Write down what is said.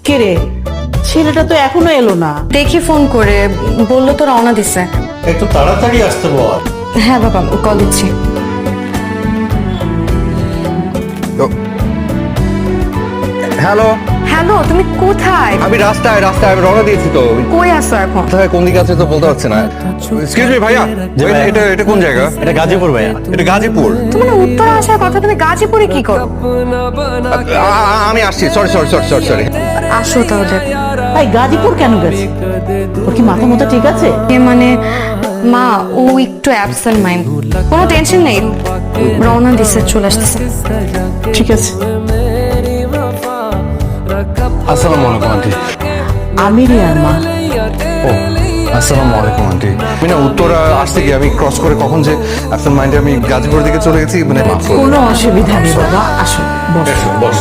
কে রে, ছেলেটা তো এখনো এলো না। দেখি ফোন করে, বললো তো রওনা দিছে। একটু তাড়াতাড়ি আসতে বল। হ্যাঁ বাবা, কল দিচ্ছি। হ্যালো, হ্যালো, তুমি কোথায়? আমি রাস্তায় আমি রওনা দিয়েছি তো। কই আছো এখন? কোথায় কোন দিকে আছে তো বলতে পারছি না। এক্সকিউজ মি ভাইয়া, এটা কোন জায়গা? এটা গাজীপুর ভাইয়া। এটা গাজীপুর। তোমার উত্তর আসার কথা, তুমি গাজীপুরে কি করো? আমি আসছি, সরি। আসো তাহলে। ভাই গাজীপুর কেন গেছে? ওর কি মাথা মতো ঠিক আছে? মানে মা, ও একটু অ্যাবসেন্ট মাইন্ড। কোনো টেনশন নেই, রওনা দিছে, চলে আসতেছে। ঠিক আছে। আসসালামু আলাইকুম আন্টি। আমি রিয়ার মা। ও আসসালামু আলাইকুম আন্টি। আমি না উত্তরা আসতে গিয়ে আমি ক্রস করে কখন যে অ্যাবসেন্ট মাইন্ডে আমি গাজীপুরের দিকে চলে গেছি, মানে কোনো অসুবিধা নেই বাবা, আসো বসো। বস।